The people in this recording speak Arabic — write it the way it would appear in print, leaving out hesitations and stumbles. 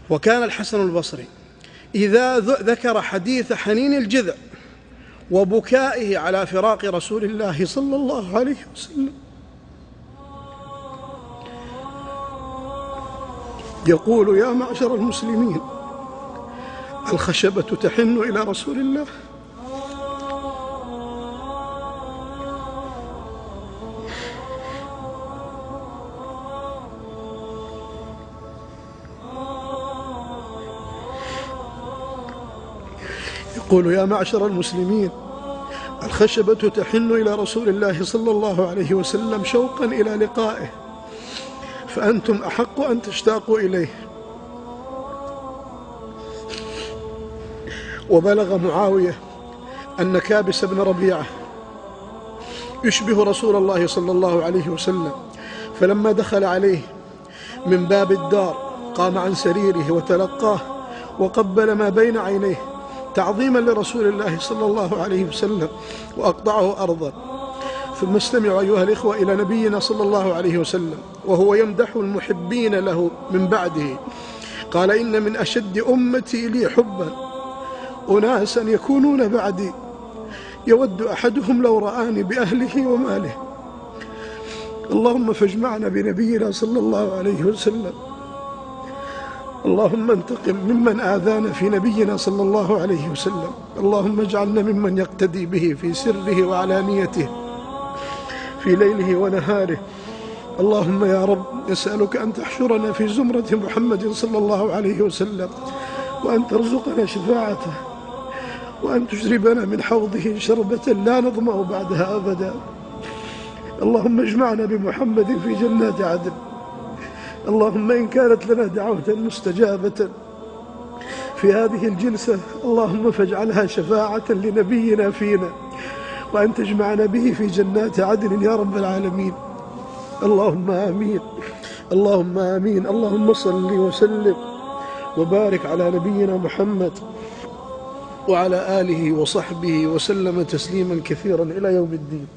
وكان الحسن البصري إذا ذكر حديث حنين الجذع وبكائه على فراق رسول الله صلى الله عليه وسلم يقول: يا معشر المسلمين، الخشبة تحن إلى رسول الله. يقول: يا معشر المسلمين، الخشبة تحن إلى رسول الله صلى الله عليه وسلم شوقا إلى لقائه، فأنتم أحق أن تشتاقوا إليه. وبلغ معاوية أن كابس بن ربيعة يشبه رسول الله صلى الله عليه وسلم، فلما دخل عليه من باب الدار قام عن سريره وتلقاه وقبل ما بين عينيه تعظيما لرسول الله صلى الله عليه وسلم وأقطعه أرضا. ثم استمعوا أيها الإخوة إلى نبينا صلى الله عليه وسلم وهو يمدح المحبين له من بعده. قال: إن من أشد أمتي لي حبا أناسا يكونون بعدي يود أحدهم لو رآني بأهله وماله. اللهم فاجمعنا بنبينا صلى الله عليه وسلم. اللهم انتقم ممن آذانا في نبينا صلى الله عليه وسلم. اللهم اجعلنا ممن يقتدي به في سره وعلانيته، في ليله ونهاره. اللهم يا رب نسألك أن تحشرنا في زمرة محمد صلى الله عليه وسلم، وأن ترزقنا شفاعته، وأن تشربنا من حوضه شربة لا نظمأ بعدها أبدا. اللهم اجمعنا بمحمد في جنات عدن. اللهم إن كانت لنا دعوة مستجابة في هذه الجلسة، اللهم فاجعلها شفاعة لنبينا فينا، وأن تجمعنا به في جنات عدن يا رب العالمين. اللهم آمين، اللهم آمين. اللهم صل وسلم وبارك على نبينا محمد وعلى آله وصحبه وسلم تسليما كثيرا إلى يوم الدين.